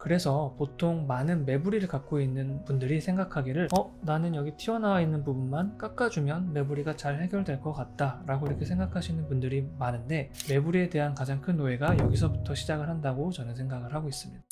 그래서 보통 많은 매부리를 갖고 있는 분들이 생각하기를 나는 여기 튀어나와 있는 부분만 깎아주면 매부리가 잘 해결될 것 같다 라고 이렇게 생각하시는 분들이 많은데, 매부리에 대한 가장 큰 오해가 여기서부터 시작을 한다고 저는 생각을 하고 있습니다.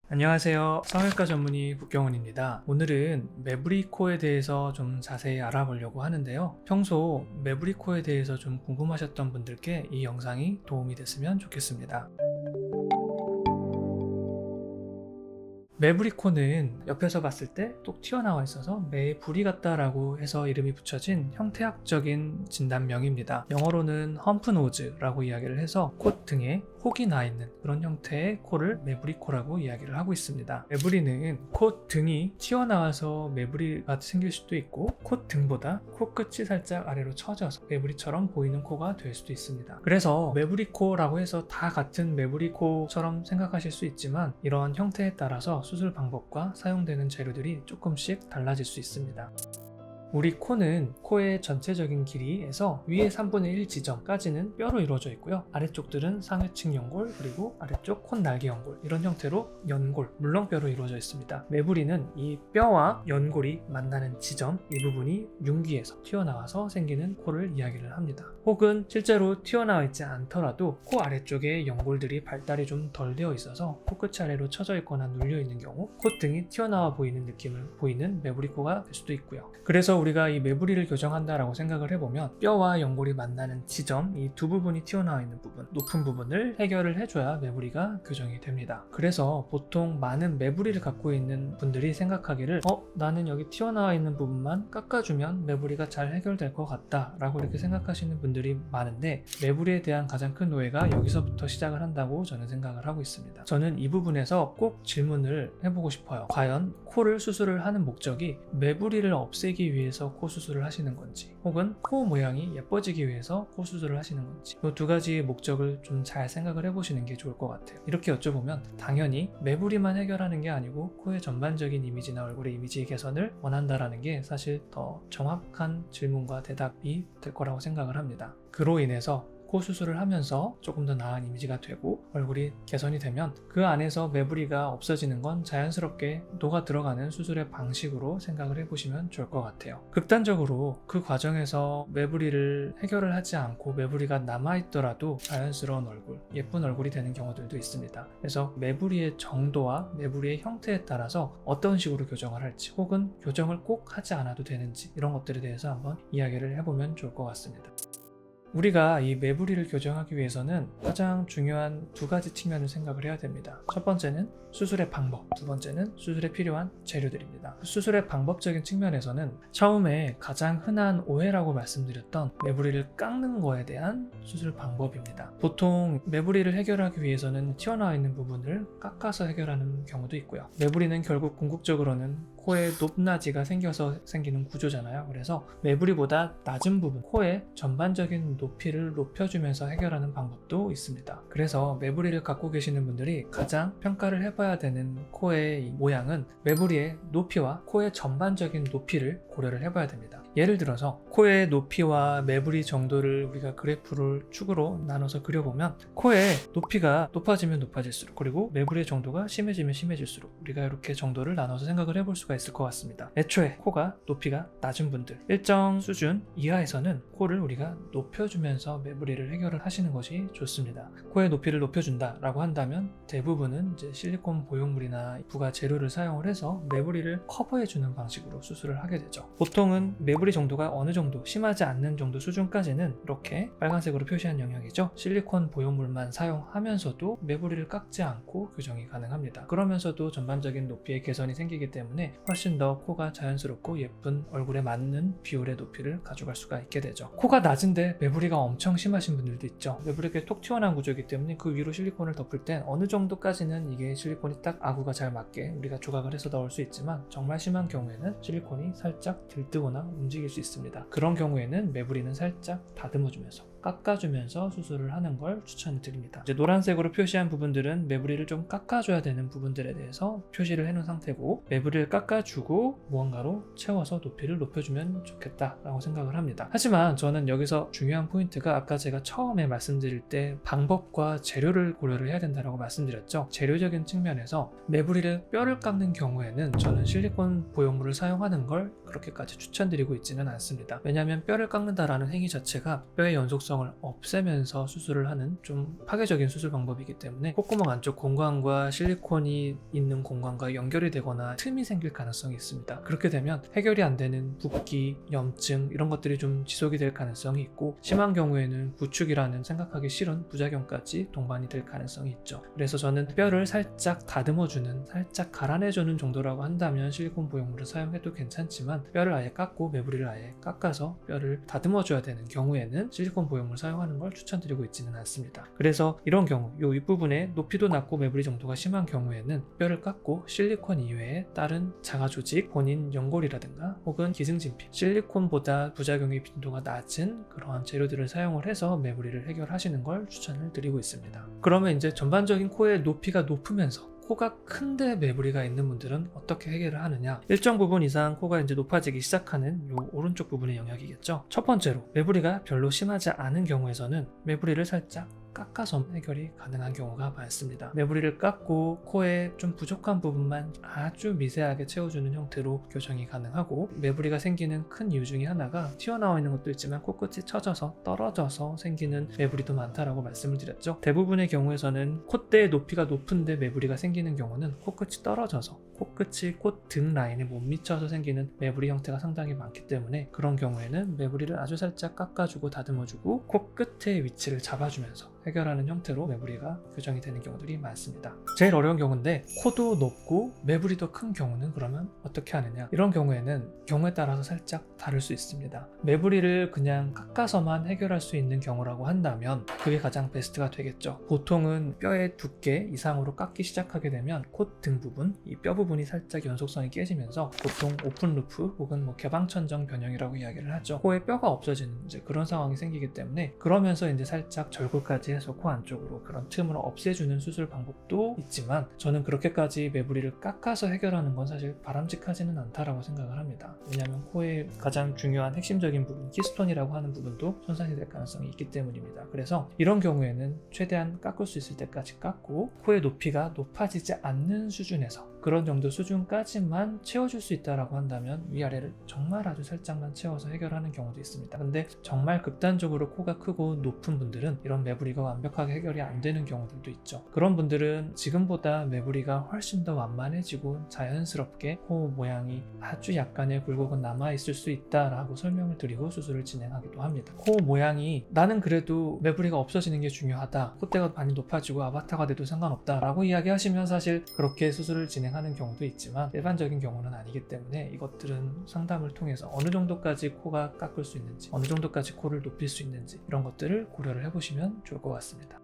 안녕하세요. 성형외과 전문의 국경훈입니다. 오늘은 매부리 코에 대해서 좀 자세히 알아보려고 하는데요. 평소 매부리 코에 대해서 좀 궁금하셨던 분들께 이 영상이 도움이 됐으면 좋겠습니다. 매부리 코는 옆에서 봤을 때 똑 튀어나와 있어서 매부리 같다라고 해서 이름이 붙여진 형태학적인 진단명입니다. 영어로는 험프노즈라고 이야기를 해서 콧등에 혹이 나 있는 그런 형태의 코를 매부리 코라고 이야기를 하고 있습니다. 매부리는 콧등이 튀어나와서 매부리가 생길 수도 있고, 콧등보다 코끝이 살짝 아래로 처져서 매부리처럼 보이는 코가 될 수도 있습니다. 그래서 매부리 코라고 해서 다 같은 매부리 코처럼 생각하실 수 있지만, 이러한 형태에 따라서 수술 방법과 사용되는 재료들이 조금씩 달라질 수 있습니다. 우리 코는 코의 전체적인 길이에서 위에 3분의 1 지점까지는 뼈로 이루어져 있고요. 아래쪽들은 상해층 연골, 그리고 아래쪽 콧날개 연골, 이런 형태로 연골, 물렁뼈로 이루어져 있습니다. 매부리는 이 뼈와 연골이 만나는 지점, 이 부분이 융기에서 튀어나와서 생기는 코를 이야기를 합니다. 혹은 실제로 튀어나와 있지 않더라도 코 아래쪽에 연골들이 발달이 좀 덜 되어 있어서 코끝 아래로 처져 있거나 눌려 있는 경우 콧등이 튀어나와 보이는 느낌을 보이는 매부리 코가 될 수도 있고요. 그래서 우리가 이 매부리를 교정한다라고 생각을 해보면, 뼈와 연골이 만나는 지점, 이 두 부분이 튀어나와 있는 부분, 높은 부분을 해결을 해줘야 매부리가 교정이 됩니다. 그래서 보통 많은 매부리를 갖고 있는 분들이 생각하기를 나는 여기 튀어나와 있는 부분만 깎아주면 매부리가 잘 해결될 것 같다 라고 이렇게 생각하시는 분들이 많은데, 매부리에 대한 가장 큰 오해가 여기서부터 시작을 한다고 저는 생각을 하고 있습니다. 저는 이 부분에서 꼭 질문을 해보고 싶어요. 과연 코를 수술을 하는 목적이 매부리를 없애기 위해서 코 수술을 하시는 건지, 혹은 코 모양이 예뻐지기 위해서 코 수술을 하시는 건지, 이 두 가지의 목적을 좀 잘 생각을 해보시는 게 좋을 것 같아요. 이렇게 여쭤보면 당연히 매부리만 해결하는 게 아니고 코의 전반적인 이미지나 얼굴의 이미지 개선을 원한다라는 게 사실 더 정확한 질문과 대답이 될 거라고 생각을 합니다. 그로 인해서 코 수술을 하면서 조금 더 나은 이미지가 되고 얼굴이 개선이 되면 그 안에서 매부리가 없어지는 건 자연스럽게 녹아 들어가는 수술의 방식으로 생각을 해보시면 좋을 것 같아요. 극단적으로 그 과정에서 매부리를 해결을 하지 않고 매부리가 남아있더라도 자연스러운 얼굴, 예쁜 얼굴이 되는 경우들도 있습니다. 그래서 매부리의 정도와 매부리의 형태에 따라서 어떤 식으로 교정을 할지, 혹은 교정을 꼭 하지 않아도 되는지, 이런 것들에 대해서 한번 이야기를 해보면 좋을 것 같습니다. 우리가 이 매부리를 교정하기 위해서는 가장 중요한 두 가지 측면을 생각을 해야 됩니다. 첫 번째는 수술의 방법, 두 번째는 수술에 필요한 재료들입니다. 수술의 방법적인 측면에서는 처음에 가장 흔한 오해라고 말씀드렸던 매부리를 깎는 거에 대한 수술 방법입니다. 보통 매부리를 해결하기 위해서는 튀어나와 있는 부분을 깎아서 해결하는 경우도 있고요. 매부리는 결국 궁극적으로는 코에 높낮이가 생겨서 생기는 구조잖아요. 그래서 매부리보다 낮은 부분, 코의 전반적인 높이를 높여주면서 해결하는 방법도 있습니다. 그래서 매부리를 갖고 계시는 분들이 가장 평가를 해봐야 되는 코의 모양은 매부리의 높이와 코의 전반적인 높이를 고려를 해봐야 됩니다. 예를 들어서 코의 높이와 매부리 정도를 우리가 그래프를 축으로 나눠서 그려보면, 코의 높이가 높아지면 높아질수록, 그리고 매부리의 정도가 심해지면 심해질수록 우리가 이렇게 정도를 나눠서 생각을 해볼 수가 있을 것 같습니다. 애초에 코가 높이가 낮은 분들, 일정 수준 이하에서는 코를 우리가 높여주면서 매부리를 해결을 하시는 것이 좋습니다. 코의 높이를 높여준다 라고 한다면 대부분은 이제 실리콘 보형물이나 부가 재료를 사용을 해서 매부리를 커버해주는 방식으로 수술을 하게 되죠. 보통은 매부리 정도가 어느 정도 심하지 않는 정도 수준까지는 이렇게 빨간색으로 표시한 영역이죠. 실리콘 보형물만 사용하면서도 매부리를 깎지 않고 교정이 가능합니다. 그러면서도 전반적인 높이의 개선이 생기기 때문에 훨씬 더 코가 자연스럽고 예쁜 얼굴에 맞는 비율의 높이를 가져갈 수가 있게 되죠. 코가 낮은데 매부리가 엄청 심하신 분들도 있죠. 매부리가 톡 튀어나온 구조이기 때문에 그 위로 실리콘을 덮을 땐 어느 정도까지는 이게 실리콘이 딱 아구가 잘 맞게 우리가 조각을 해서 넣을 수 있지만, 정말 심한 경우에는 실리콘이 살짝 들뜨거나 움직일 수 있습니다. 그런 경우에는 매부리는 살짝 다듬어주면서 깎아주면서 수술을 하는 걸 추천드립니다. 이제 노란색으로 표시한 부분들은 매부리를 좀 깎아줘야 되는 부분들에 대해서 표시를 해놓은 상태고, 매부리를 깎아주고 무언가로 채워서 높이를 높여주면 좋겠다라고 생각을 합니다. 하지만 저는 여기서 중요한 포인트가 아까 제가 처음에 말씀드릴 때 방법과 재료를 고려를 해야 된다고 말씀드렸죠. 재료적인 측면에서 매부리를 뼈를 깎는 경우에는 저는 실리콘 보형물을 사용하는 걸 그렇게까지 추천드리고 있지는 않습니다. 왜냐하면 뼈를 깎는다라는 행위 자체가 뼈의 연속성을 없애면서 수술을 하는 좀 파괴적인 수술 방법이기 때문에 콧구멍 안쪽 공간과 실리콘이 있는 공간과 연결이 되거나 틈이 생길 가능성이 있습니다. 그렇게 되면 해결이 안 되는 붓기, 염증 이런 것들이 좀 지속이 될 가능성이 있고, 심한 경우에는 부축이라는 생각하기 싫은 부작용까지 동반이 될 가능성이 있죠. 그래서 저는 뼈를 살짝 다듬어주는, 살짝 갈아내주는 정도라고 한다면 실리콘 보형물을 사용해도 괜찮지만, 뼈를 아예 깎고 매부리를 아예 깎아서 뼈를 다듬어줘야 되는 경우에는 실리콘 보형물 사용하는 걸 추천드리고 있지는 않습니다. 그래서 이런 경우, 이 윗부분에 높이도 낮고 매부리 정도가 심한 경우에는 뼈를 깎고 실리콘 이외에 다른 자가조직, 본인 연골이라든가 혹은 기승진피, 실리콘보다 부작용의 빈도가 낮은 그러한 재료들을 사용을 해서 매부리를 해결하시는 걸 추천을 드리고 있습니다. 그러면 이제 전반적인 코의 높이가 높으면서 코가 큰데 매부리가 있는 분들은 어떻게 해결을 하느냐? 일정 부분 이상 코가 이제 높아지기 시작하는 요 오른쪽 부분의 영역이겠죠. 첫 번째로 매부리가 별로 심하지 않은 경우에서는 매부리를 살짝 깎아서 해결이 가능한 경우가 많습니다. 매부리를 깎고 코에 좀 부족한 부분만 아주 미세하게 채워주는 형태로 교정이 가능하고, 매부리가 생기는 큰 이유 중에 하나가 튀어나와 있는 것도 있지만 코끝이 처져서 떨어져서 생기는 매부리도 많다라고 말씀을 드렸죠. 대부분의 경우에서는 콧대의 높이가 높은데 매부리가 생기는 경우는 코끝이 떨어져서 코끝이 콧등 라인에 못 미쳐서 생기는 매부리 형태가 상당히 많기 때문에, 그런 경우에는 매부리를 아주 살짝 깎아주고 다듬어주고 코끝의 위치를 잡아주면서 해결하는 형태로 매부리가 교정이 되는 경우들이 많습니다. 제일 어려운 경우인데, 코도 높고 매부리도 큰 경우는 그러면 어떻게 하느냐? 이런 경우에는 경우에 따라서 살짝 다를 수 있습니다. 매부리를 그냥 깎아서만 해결할 수 있는 경우라고 한다면 그게 가장 베스트가 되겠죠. 보통은 뼈의 두께 이상으로 깎기 시작하게 되면 콧등 부분, 이 뼈 부분이 살짝 연속성이 깨지면서 보통 오픈루프 혹은 개방천정 변형이라고 이야기를 하죠. 코에 뼈가 없어지는 이제 그런 상황이 생기기 때문에, 그러면서 이제 살짝 절골까지 해서 코 안쪽으로 그런 틈을 없애주는 수술 방법도 있지만, 저는 그렇게까지 매부리를 깎아서 해결하는 건 사실 바람직하지는 않다라고 생각을 합니다. 왜냐하면 코의 가장 중요한 핵심적인 부분, 키스톤이라고 하는 부분도 손상이 될 가능성이 있기 때문입니다. 그래서 이런 경우에는 최대한 깎을 수 있을 때까지 깎고, 코의 높이가 높아지지 않는 수준에서 그런 정도 수준까지만 채워줄 수 있다라고 한다면 위아래를 정말 아주 살짝만 채워서 해결하는 경우도 있습니다. 근데 정말 극단적으로 코가 크고 높은 분들은 이런 매부리가 완벽하게 해결이 안 되는 경우들도 있죠. 그런 분들은 지금보다 매부리가 훨씬 더 완만해지고 자연스럽게 코 모양이 아주 약간의 굴곡은 남아있을 수 있다라고 설명을 드리고 수술을 진행하기도 합니다. 코 모양이 나는 그래도 매부리가 없어지는 게 중요하다, 콧대가 많이 높아지고 아바타가 돼도 상관없다 라고 이야기하시면 사실 그렇게 수술을 진행하는 경우도 있지만, 일반적인 경우는 아니기 때문에 이것들은 상담을 통해서 어느 정도까지 코가 깎을 수 있는지, 어느 정도까지 코를 높일 수 있는지 이런 것들을 고려를 해보시면 좋을 것 같습니다.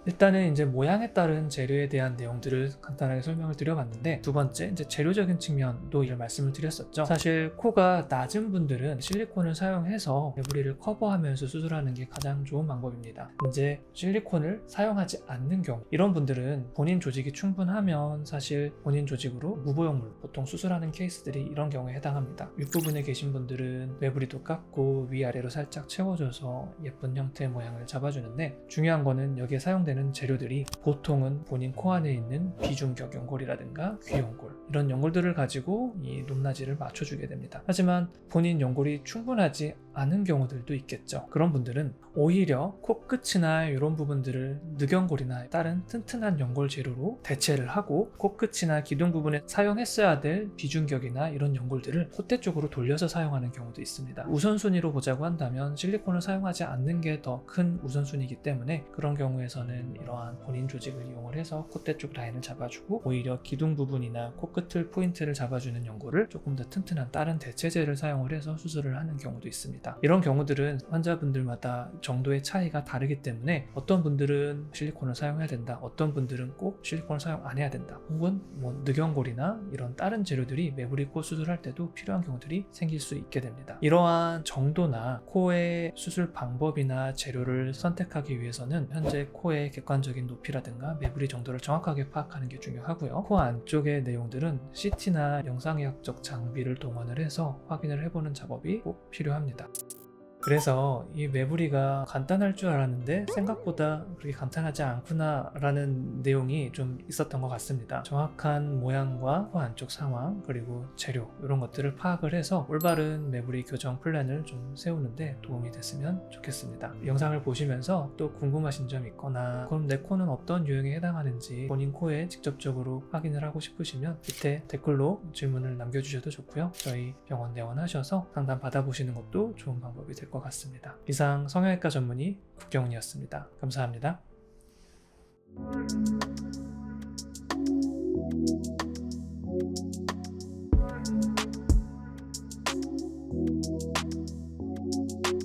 일단은 이제 모양에 따른 재료에 대한 내용들을 간단하게 설명을 드려봤는데, 두 번째 이제 재료적인 측면도 이를 말씀을 드렸었죠. 사실 코가 낮은 분들은 실리콘을 사용해서 매부리를 커버하면서 수술하는 게 가장 좋은 방법입니다. 이제 실리콘을 사용하지 않는 경우, 이런 분들은 본인 조직이 충분하면 사실 본인 조직으로 무보형물 보통 수술하는 케이스들이 이런 경우에 해당합니다. 윗부분에 계신 분들은 매부리도 깎고 위아래로 살짝 채워줘서 예쁜 형태의 모양을 잡아주는데, 중요한 거는 여기에 사용되는 재료들이 보통은 본인 코 안에 있는 비중격 연골이라든가 귀연골, 이런 연골들을 가지고 이 높낮이를 맞춰주게 됩니다. 하지만 본인 연골이 충분하지 않은 경우들도 있겠죠. 그런 분들은 오히려 코끝이나 이런 부분들을 늑연골이나 다른 튼튼한 연골 재료로 대체를 하고, 코끝이나 기둥 부분에 사용했어야 될 비중격이나 이런 연골들을 콧대 쪽으로 돌려서 사용하는 경우도 있습니다. 우선순위로 보자고 한다면 실리콘을 사용하지 않는 게 더 큰 우선순위이기 때문에, 그런 경우에서는 이러한 본인 조직을 이용을 해서 콧대 쪽 라인을 잡아주고, 오히려 기둥 부분이나 코끝을 포인트를 잡아주는 연골을 조금 더 튼튼한 다른 대체제를 사용을 해서 수술을 하는 경우도 있습니다. 있습니다. 이런 경우들은 환자분들마다 정도의 차이가 다르기 때문에 어떤 분들은 실리콘을 사용해야 된다, 어떤 분들은 꼭 실리콘을 사용 안 해야 된다, 혹은 늑연골이나 이런 다른 재료들이 매부리 코 수술할 때도 필요한 경우들이 생길 수 있게 됩니다. 이러한 정도나 코의 수술 방법이나 재료를 선택하기 위해서는 현재 코의 객관적인 높이라든가 매부리 정도를 정확하게 파악하는 게 중요하고요. 코 안쪽의 내용들은 CT나 영상의학적 장비를 동원을 해서 확인을 해보는 작업이 꼭 필요합니다. 그래서 이 매부리가 간단할 줄 알았는데 생각보다 그렇게 간단하지 않구나 라는 내용이 좀 있었던 것 같습니다. 정확한 모양과 코 안쪽 상황 그리고 재료 이런 것들을 파악을 해서 올바른 매부리 교정 플랜을 좀 세우는데 도움이 됐으면 좋겠습니다. 영상을 보시면서 또 궁금하신 점 있거나 그럼 내 코는 어떤 유형에 해당하는지 본인 코에 직접적으로 확인을 하고 싶으시면 밑에 댓글로 질문을 남겨주셔도 좋고요. 저희 병원 내원하셔서 상담 받아보시는 것도 좋은 방법이 될 것 같습니다. 이상 성형외과 전문의 국경훈이었습니다. 감사합니다.